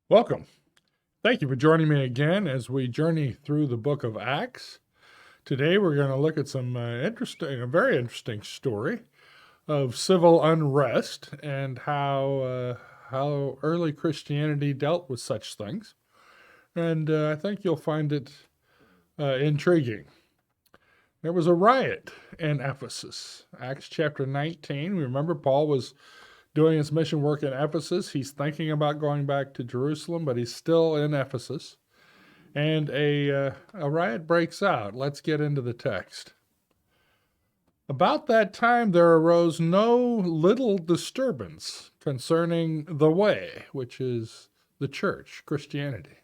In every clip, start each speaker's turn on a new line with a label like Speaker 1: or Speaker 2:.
Speaker 1: Welcome. Thank you for joining me again as we journey through the book of Acts. Today we're going to look at a very interesting story of civil unrest and how early Christianity dealt with such things. And I think you'll find it intriguing. There was a riot in Ephesus. Acts chapter 19. Remember, Paul was doing his mission work in Ephesus. He's thinking about going back to Jerusalem, but he's still in Ephesus. And a riot breaks out. Let's get into the text. About that time there arose no little disturbance concerning the way, which is the church, Christianity.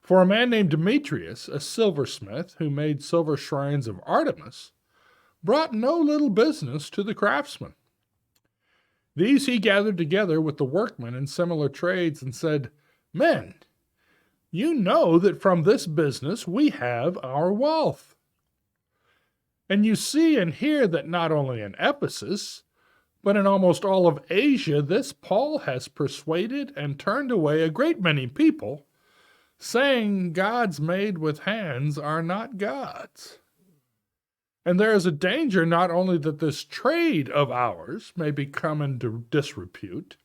Speaker 1: For a man named Demetrius, a silversmith who made silver shrines of Artemis, brought no little business to the craftsmen. These he gathered together with the workmen in similar trades and said, "Men, you know that from this business we have our wealth. And you see and hear that not only in Ephesus, but in almost all of Asia, this Paul has persuaded and turned away a great many people, saying gods made with hands are not gods. And there is a danger not only that this trade of ours may become into disrepute,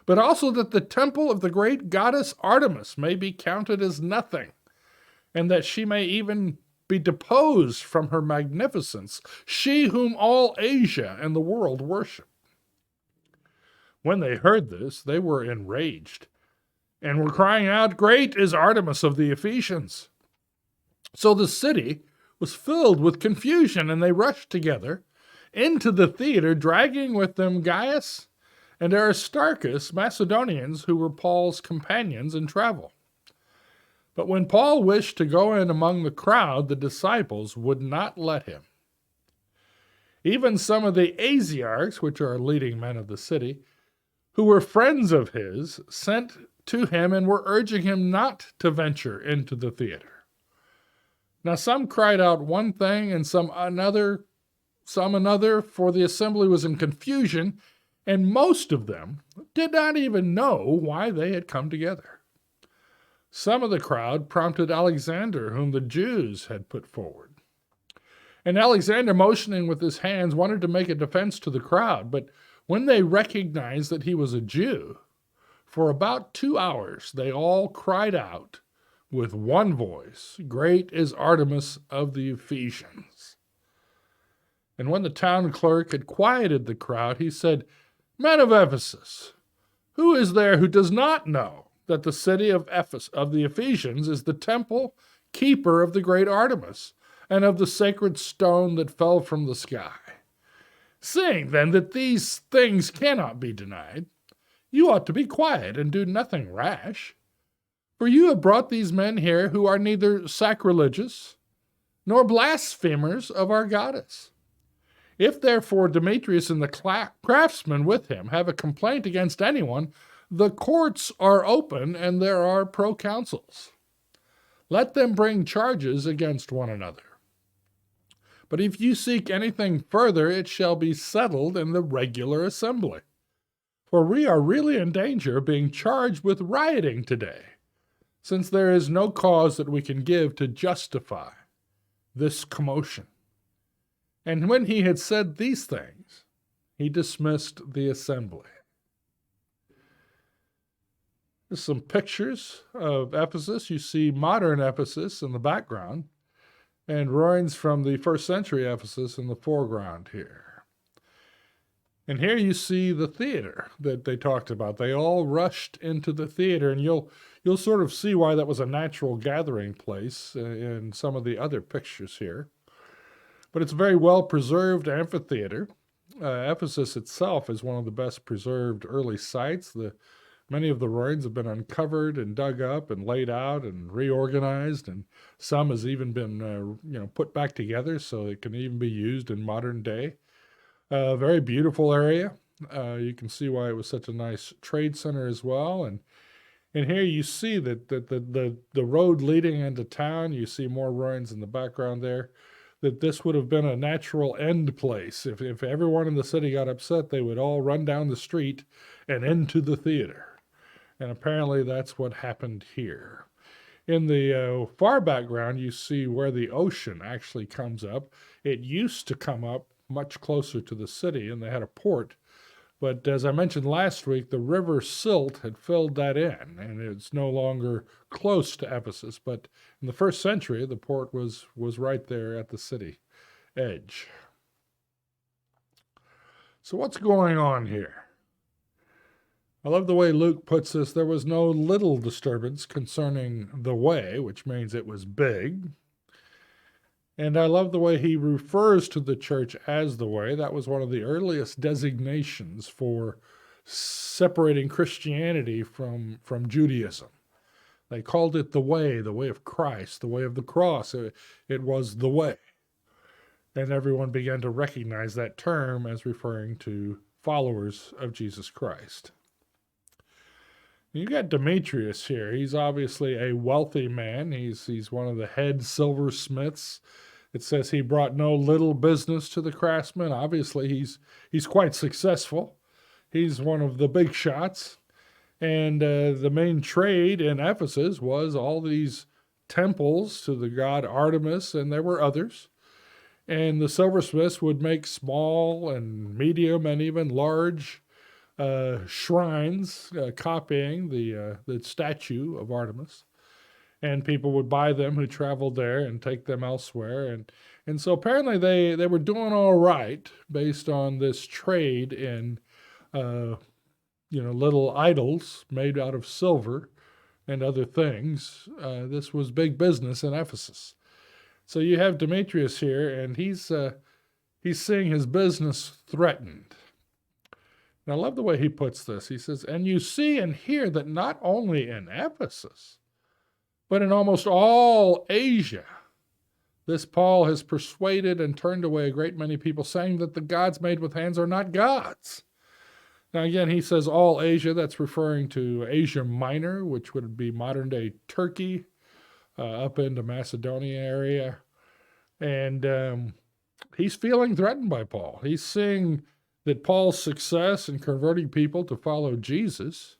Speaker 1: but also that the temple of the great goddess Artemis may be counted as nothing, and that she may even be deposed from her magnificence, she whom all Asia and the world worship." When they heard this, they were enraged, and were crying out, "Great is Artemis of the Ephesians!" So the city was filled with confusion, and they rushed together into the theater, dragging with them Gaius and Aristarchus, Macedonians who were Paul's companions in travel. But when Paul wished to go in among the crowd, the disciples would not let him. Even some of the Asiarchs, which are leading men of the city, who were friends of his, sent to him and were urging him not to venture into the theater. Now some cried out one thing and some another, for the assembly was in confusion, and most of them did not even know why they had come together. Some of the crowd prompted Alexander, whom the Jews had put forward. And Alexander, motioning with his hands, wanted to make a defense to the crowd, but when they recognized that he was a Jew, for about 2 hours they all cried out with one voice, "Great is Artemis of the Ephesians." And when the town clerk had quieted the crowd, he said, "Men of Ephesus, who is there who does not know that the city of the Ephesians is the temple keeper of the great Artemis and of the sacred stone that fell from the sky? Seeing then that these things cannot be denied, you ought to be quiet and do nothing rash. For you have brought these men here who are neither sacrilegious nor blasphemers of our goddess. If therefore Demetrius and the craftsmen with him have a complaint against anyone, the courts are open and there are proconsuls. Let them bring charges against one another. But if you seek anything further, it shall be settled in the regular assembly. For we are really in danger of being charged with rioting today, since there is no cause that we can give to justify this commotion." And when he had said these things, he dismissed the assembly. There's some pictures of Ephesus. You see modern Ephesus in the background, and ruins from the first century Ephesus in the foreground here. And here you see the theater that they talked about. They all rushed into the theater, and you'll sort of see why that was a natural gathering place in some of the other pictures here. But it's a very well-preserved amphitheater. Ephesus itself is one of the best preserved early sites. Many of the ruins have been uncovered and dug up and laid out and reorganized, and some has even been put back together so it can even be used in modern day. Very beautiful area. You can see why it was such a nice trade center as well. And here you see that the road leading into town, you see more ruins in the background there, that this would have been a natural end place. If everyone in the city got upset, they would all run down the street and into the theater. And apparently that's what happened here. In the far background, you see where the ocean actually comes up. It used to come up much closer to the city, and they had a port. But as I mentioned last week, the river silt had filled that in, and it's no longer close to Ephesus. But in the first century, the port was right there at the city edge. So what's going on here? I love the way Luke puts this. There was no little disturbance concerning the way, which means it was big. And I love the way he refers to the church as the way. That was one of the earliest designations for separating Christianity from Judaism. They called it the way of Christ, the way of the cross. It was the way. And everyone began to recognize that term as referring to followers of Jesus Christ. You got Demetrius here. He's obviously a wealthy man. He's one of the head silversmiths. It says he brought no little business to the craftsmen. Obviously, he's quite successful. He's one of the big shots. And the main trade in Ephesus was all these temples to the god Artemis, and there were others. And the silversmiths would make small and medium and even large shrines, copying the statue of Artemis, and people would buy them who traveled there and take them elsewhere, and so apparently they were doing all right based on this trade in little idols made out of silver and other things. This was big business in Ephesus. So you have Demetrius here, and he's seeing his business threatened. And I love the way he puts this. He says, and you see and hear that not only in Ephesus, but in almost all Asia, this Paul has persuaded and turned away a great many people, saying that the gods made with hands are not gods. Now, again, he says all Asia. That's referring to Asia Minor, which would be modern-day Turkey, up into Macedonia area. And he's feeling threatened by Paul. He's seeing that Paul's success in converting people to follow Jesus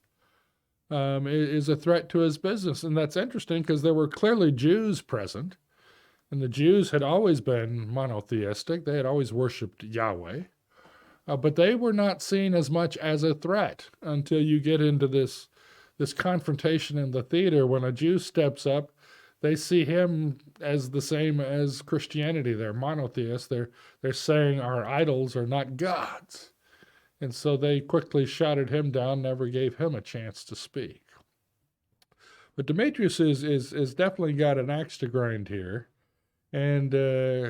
Speaker 1: is a threat to his business. And that's interesting because there were clearly Jews present, and the Jews had always been monotheistic. They had always worshipped Yahweh, but they were not seen as much as a threat until you get into this confrontation in the theater. When a Jew steps up, they see him as the same as Christianity. They're monotheists. They're saying our idols are not gods. And so they quickly shouted him down, never gave him a chance to speak. But Demetrius is definitely got an axe to grind here. And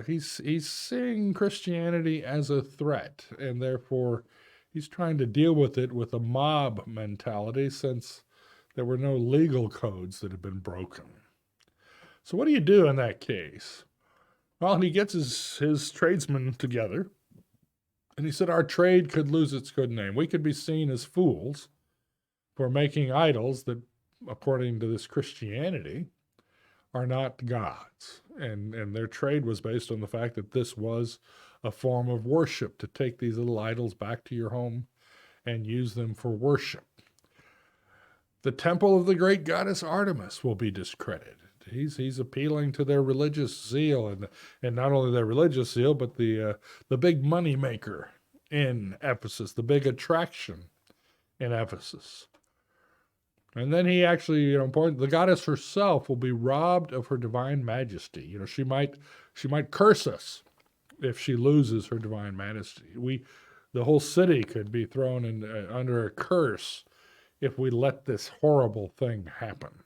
Speaker 1: he's seeing Christianity as a threat. And therefore, he's trying to deal with it with a mob mentality, since there were no legal codes that had been broken. So what do you do in that case? Well, he gets his tradesmen together, and he said our trade could lose its good name. We could be seen as fools for making idols that, according to this Christianity, are not gods. And their trade was based on the fact that this was a form of worship, to take these little idols back to your home and use them for worship. The temple of the great goddess Artemis will be discredited. He's appealing to their religious zeal, and not only their religious zeal, but the big money maker in Ephesus, the big attraction in Ephesus. And then he actually, the goddess herself will be robbed of her divine majesty. She might curse us if she loses her divine majesty. The whole city could be thrown under a curse if we let this horrible thing happen.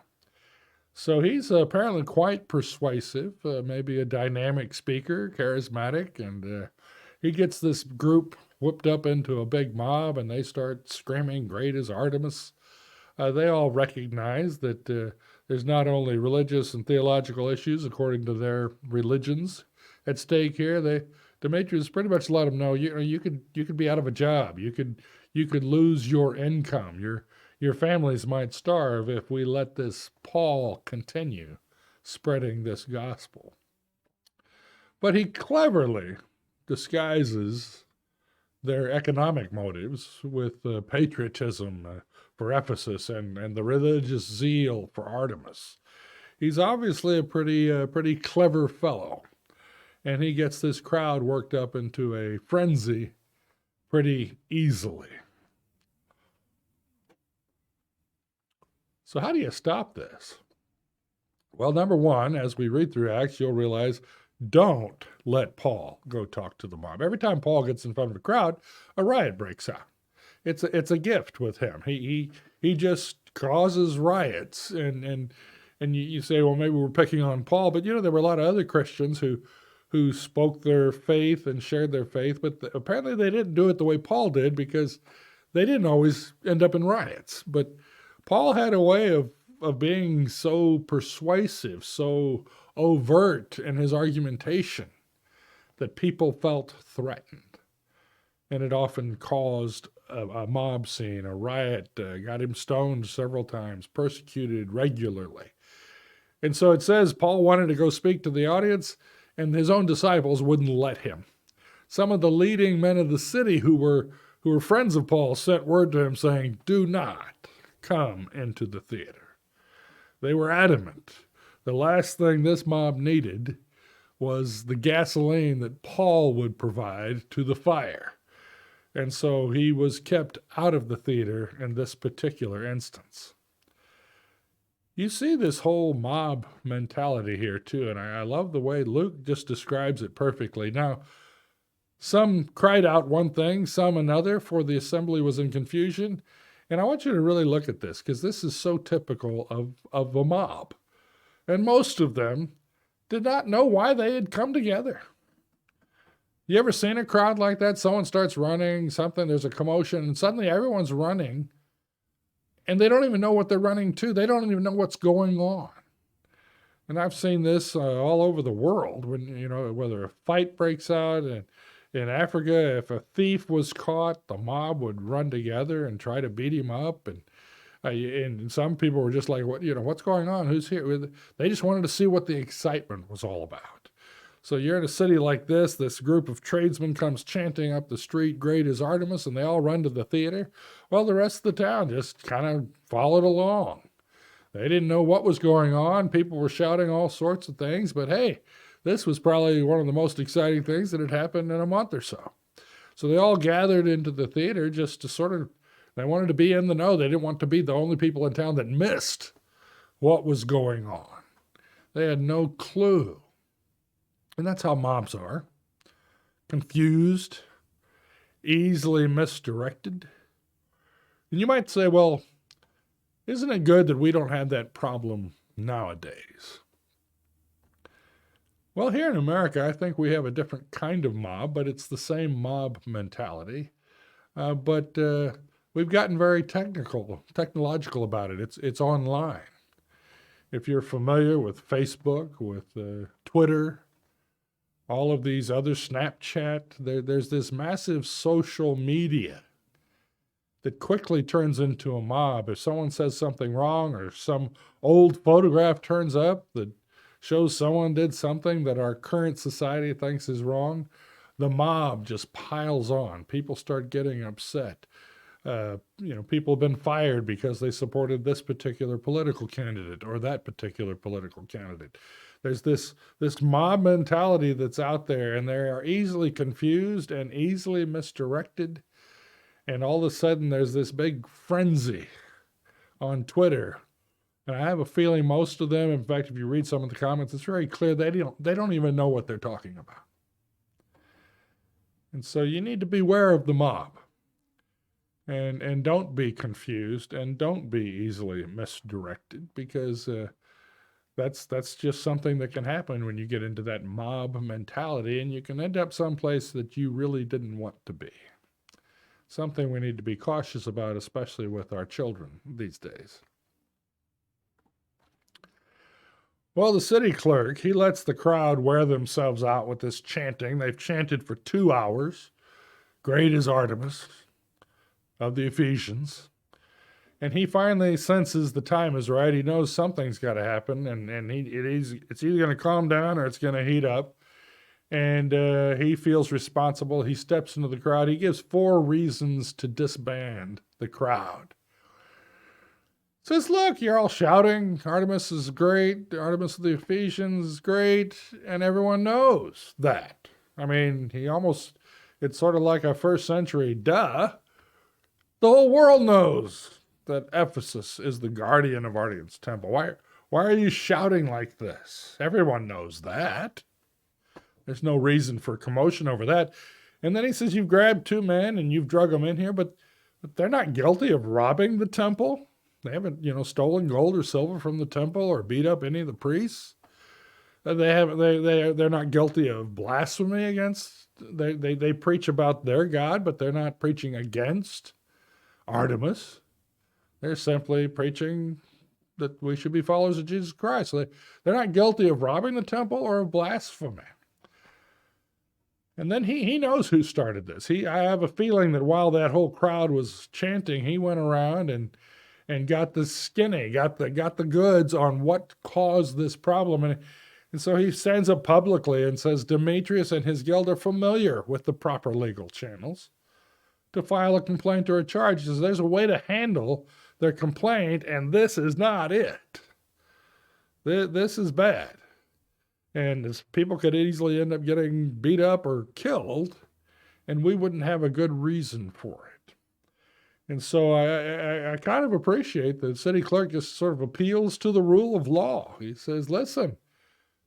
Speaker 1: So he's apparently quite persuasive, maybe a dynamic speaker, charismatic, and he gets this group whipped up into a big mob, and they start screaming, "Great is Artemis." They all recognize that there's not only religious and theological issues according to their religions at stake here. Demetrius pretty much let them know, you could be out of a job. You could lose your income. Your families might starve if we let this Paul continue spreading this gospel. But he cleverly disguises their economic motives with patriotism for Ephesus and the religious zeal for Artemis. He's obviously a pretty clever fellow, and he gets this crowd worked up into a frenzy pretty easily. So how do you stop this? Well, number one, as we read through Acts, you'll realize don't let Paul go talk to the mob. Every time Paul gets in front of a crowd, a riot breaks out. It's a gift with him. He just causes riots, and you say, well, maybe we're picking on Paul, but there were a lot of other Christians who spoke their faith and shared their faith, but apparently they didn't do it the way Paul did, because they didn't always end up in riots. But Paul had a way of being so persuasive, so overt in his argumentation, that people felt threatened. And it often caused a mob scene, a riot, got him stoned several times, persecuted regularly. And so it says Paul wanted to go speak to the audience, and his own disciples wouldn't let him. Some of the leading men of the city who were friends of Paul sent word to him saying, do not come into the theater. They were adamant. The last thing this mob needed was the gasoline that Paul would provide to the fire. And so he was kept out of the theater in this particular instance. You see this whole mob mentality here too, and I love the way Luke just describes it perfectly. Now, some cried out one thing, some another, for the assembly was in confusion. And I want you to really look at this, because this is so typical of a mob. And most of them did not know why they had come together. You ever seen a crowd like that? Someone starts running, there's a commotion, and suddenly everyone's running, and they don't even know what they're running to. They don't even know what's going on. And I've seen this all over the world, when, whether a fight breaks out, and in Africa, if a thief was caught, the mob would run together and try to beat him up. And some people were just like, what's going on? Who's here? They just wanted to see what the excitement was all about. So you're in a city like this group of tradesmen comes chanting up the street, great is Artemis, and they all run to the theater. Well, the rest of the town just kind of followed along. They didn't know what was going on. People were shouting all sorts of things, but hey, this was probably one of the most exciting things that had happened in a month or so. So they all gathered into the theater just to they wanted to be in the know. They didn't want to be the only people in town that missed what was going on. They had no clue. And that's how mobs are. Confused, easily misdirected. And you might say, well, isn't it good that we don't have that problem nowadays? Well, here in America, I think we have a different kind of mob, but it's the same mob mentality. But we've gotten very technological about it. It's online. If you're familiar with Facebook, with Twitter, all of these other Snapchat, there's this massive social media that quickly turns into a mob. If someone says something wrong, or some old photograph turns up that shows someone did something that our current society thinks is wrong, the mob just piles on. People start getting upset. People have been fired because they supported this particular political candidate or that particular political candidate. There's this mob mentality that's out there, and they are easily confused and easily misdirected. And all of a sudden, there's this big frenzy on Twitter. And I have a feeling most of them, in fact, if you read some of the comments, it's very clear they don't even know what they're talking about. And so you need to beware of the mob. And don't be confused, and don't be easily misdirected, because that's just something that can happen when you get into that mob mentality, and you can end up someplace that you really didn't want to be. Something we need to be cautious about, especially with our children these days. Well, the city clerk, he lets the crowd wear themselves out with this chanting. They've chanted for 2 hours. Great is Artemis of the Ephesians. And he finally senses the time is right. He knows something's got to happen, and it's either going to calm down or it's going to heat up. and he feels responsible. He steps into the crowd. He gives 4 reasons to disband the crowd. Says, look, you're all shouting, Artemis is great, Artemis of the Ephesians is great, and everyone knows that. I mean, it's sort of like a first century duh. The whole world knows that Ephesus is the guardian of Artemis' temple. Why are you shouting like this? Everyone knows that. There's no reason for commotion over that. And then he says, you've grabbed 2 men and you've drug them in here, but they're not guilty of robbing the temple. They haven't, stolen gold or silver from the temple or beat up any of the priests. They're not guilty of blasphemy against. They preach about their God, but they're not preaching against Artemis. They're simply preaching that we should be followers of Jesus Christ. So they're not guilty of robbing the temple or of blasphemy. And then he knows who started this. I have a feeling that while that whole crowd was chanting, he went around and got the skinny, got the goods on what caused this problem. And so he stands up publicly and says Demetrius and his guild are familiar with the proper legal channels to file a complaint or a charge. He says there's a way to handle their complaint, and this is not it. This is bad. And people could easily end up getting beat up or killed, and we wouldn't have a good reason for it. And so I kind of appreciate that city clerk just sort of appeals to the rule of law. He says, listen,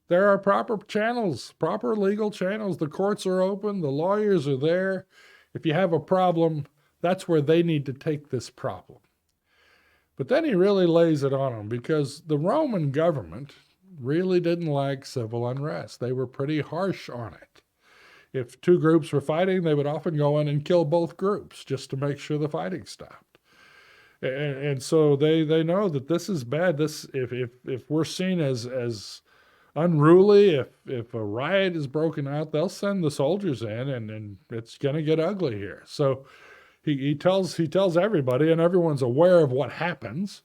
Speaker 1: there are proper channels, proper legal channels. The courts are open. The lawyers are there. If you have a problem, that's where they need to take this problem. But then he really lays it on them because the Roman government really didn't like civil unrest. They were pretty harsh on it. If 2 groups were fighting, they would often go in and kill both groups just to make sure the fighting stopped. And so they know that this is bad. If we're seen as unruly, if a riot is broken out, they'll send the soldiers in, and it's going to get ugly here. So he tells everybody, and everyone's aware of what happens.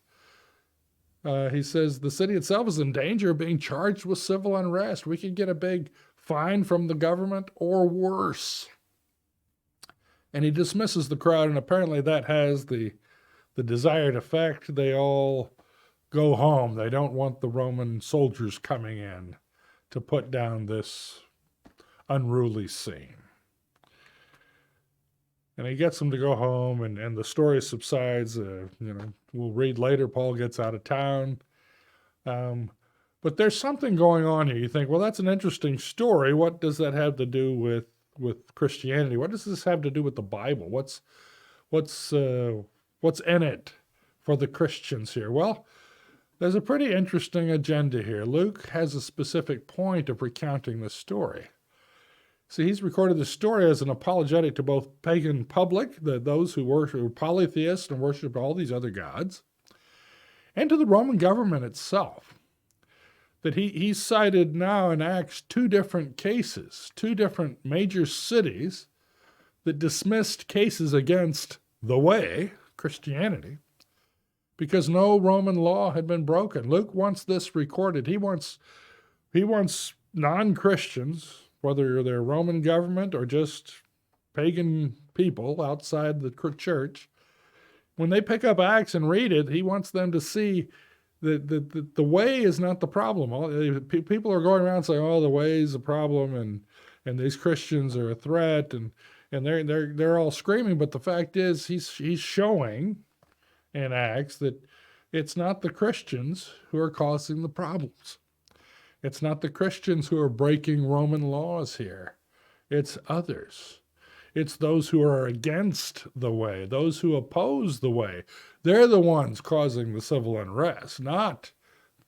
Speaker 1: He says the city itself is in danger of being charged with civil unrest. We could get a big fine from the government or worse. And he dismisses the crowd, and apparently that has the desired effect. They all go home. They don't want the Roman soldiers coming in to put down this unruly scene. And he gets them to go home, and the story subsides. We'll read later, Paul gets out of town. But there's something going on here. You think, well, that's an interesting story. What does that have to do with Christianity? What does this have to do with the Bible? What's in it for the Christians here? Well, there's a pretty interesting agenda here. Luke has a specific point of recounting this story. See, he's recorded the story as an apologetic to both pagan public, those who were polytheists and worshiped all these other gods, and to the Roman government itself. That he cited now in Acts 2 different cases, 2 different major cities that dismissed cases against the way, Christianity, because no Roman law had been broken. Luke wants this recorded. He wants non-Christians, whether they're Roman government or just pagan people outside the church, when they pick up Acts and read it, he wants them to see that the way is not the problem. People are going around saying, "Oh, the way is a problem," and these Christians are a threat, and they're all screaming. But the fact is, he's showing in Acts that it's not the Christians who are causing the problems. It's not the Christians who are breaking Roman laws here. It's others. It's those who are against the way, those who oppose the way. They're the ones causing the civil unrest, not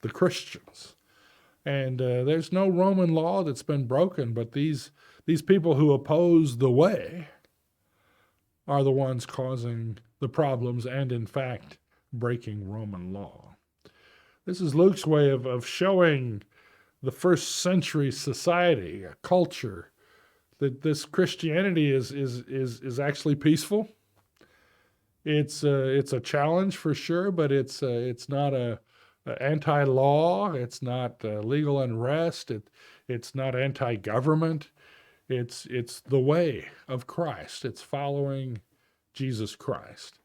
Speaker 1: the Christians. And there's no Roman law that's been broken, but these people who oppose the way are the ones causing the problems and, in fact, breaking Roman law. This is Luke's way of showing the first century society, a culture, that this Christianity is actually peaceful. It's a challenge for sure, but it's not a anti-law. It's not legal unrest. It's not anti-government. It's the way of Christ. It's following Jesus Christ.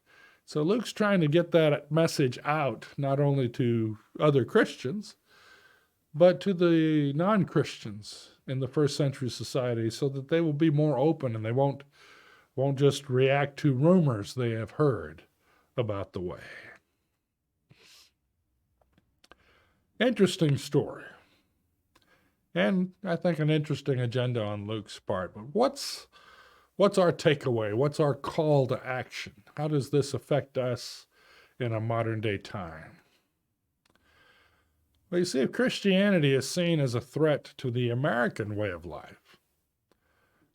Speaker 1: So Luke's trying to get that message out, not only to other Christians, but to the non-Christians in the first century society, so that they will be more open and they won't just react to rumors they have heard about the way. Interesting story. And I think an interesting agenda on Luke's part. But what's our takeaway? What's our call to action? How does this affect us in a modern day time? Well, you see, if Christianity is seen as a threat to the American way of life,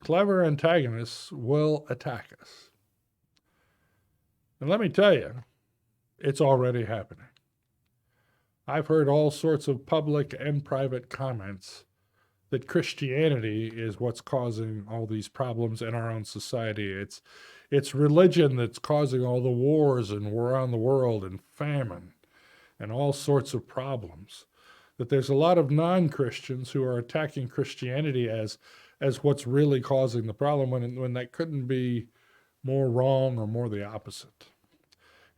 Speaker 1: clever antagonists will attack us. And let me tell you, it's already happening. I've heard all sorts of public and private comments that Christianity is what's causing all these problems in our own society. It's religion that's causing all the wars and around the world and famine and all sorts of problems. That there's a lot of non-Christians who are attacking Christianity as what's really causing the problem, when that couldn't be more wrong or more the opposite.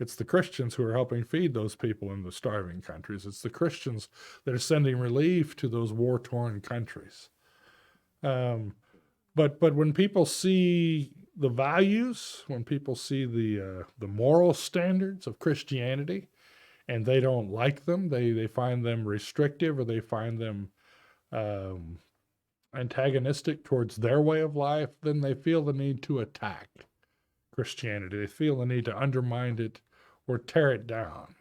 Speaker 1: It's the Christians who are helping feed those people in the starving countries. It's the Christians that are sending relief to those war-torn countries. But when people see the values, when people see the moral standards of Christianity, and they don't like them, they find them restrictive, or they find them antagonistic towards their way of life, then they feel the need to attack Christianity. They feel the need to undermine it or tear it down.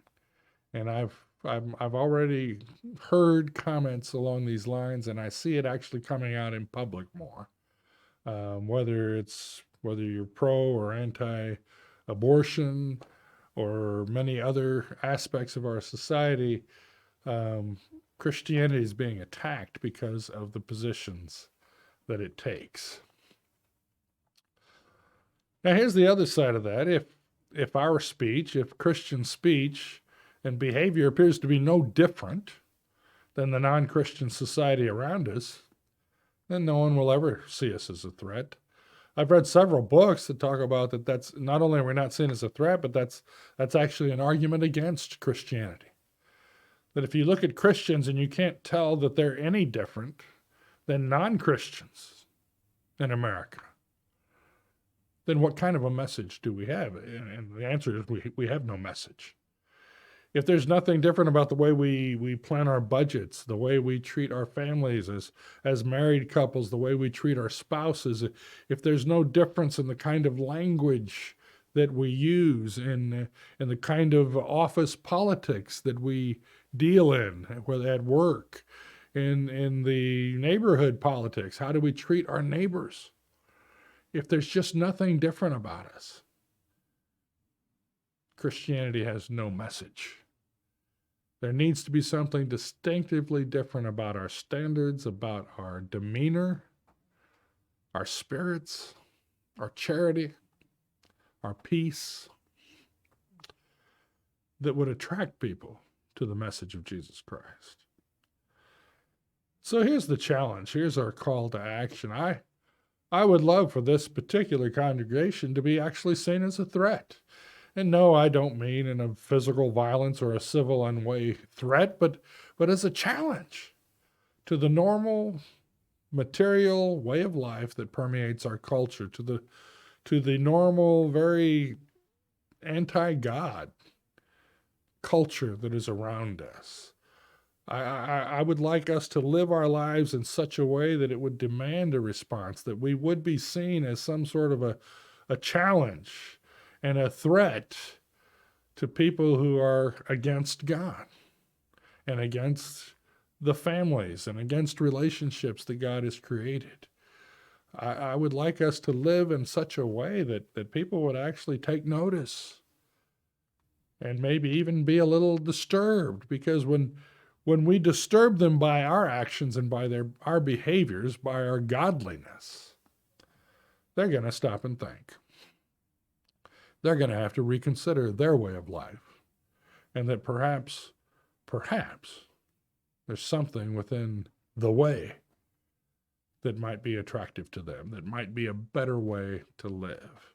Speaker 1: And I've already heard comments along these lines, and I see it actually coming out in public more. Whether you're pro or anti-abortion or many other aspects of our society, Christianity is being attacked because of the positions that it takes. Now, here's the other side of that. If our speech, if Christian speech and behavior appears to be no different than the non-Christian society around us, then no one will ever see us as a threat. I've read several books that talk about that's not only are we not seen as a threat, but that's actually an argument against Christianity. That if you look at Christians and you can't tell that they're any different than non-Christians in America, then what kind of a message do we have? And the answer is we have no message. If there's nothing different about the way we plan our budgets, the way we treat our families as married couples, the way we treat our spouses, if there's no difference in the kind of language that we use, in the kind of office politics that we deal in, whether at work, in the neighborhood politics, how do we treat our neighbors? If there's just nothing different about us, Christianity has no message. There needs to be something distinctively different about our standards, about our demeanor, our spirits, our charity, our peace, that would attract people to the message of Jesus Christ. So here's the challenge. Here's our call to action. I would love for this particular congregation to be actually seen as a threat. And no, I don't mean in a physical violence or a civil unway threat, but as a challenge to the normal material way of life that permeates our culture, to the normal, very anti-God culture that is around us. I would like us to live our lives in such a way that it would demand a response, that we would be seen as some sort of a challenge and a threat to people who are against God and against the families and against relationships that God has created. I would like us to live in such a way that people would actually take notice and maybe even be a little disturbed, because when we disturb them by our actions and by our behaviors, by our godliness, they're going to stop and think. They're going to have to reconsider their way of life, and that perhaps there's something within the way that might be attractive to them, that might be a better way to live.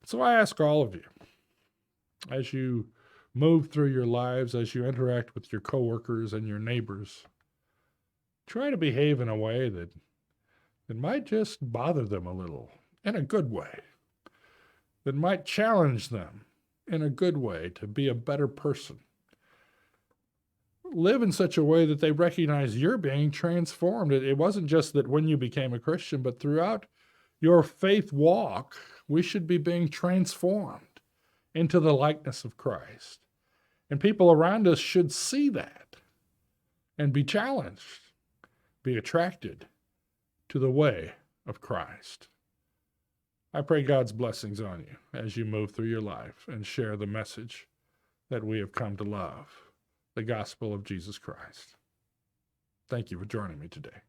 Speaker 1: So I ask all of you, as you move through your lives, as you interact with your coworkers and your neighbors, try to behave in a way that might just bother them a little, in a good way, that might challenge them in a good way to be a better person. Live in such a way that they recognize you're being transformed. It wasn't just that when you became a Christian, but throughout your faith walk, we should be being transformed into the likeness of Christ. And people around us should see that and be challenged, be attracted to the way of Christ. I pray God's blessings on you as you move through your life and share the message that we have come to love, the gospel of Jesus Christ. Thank you for joining me today.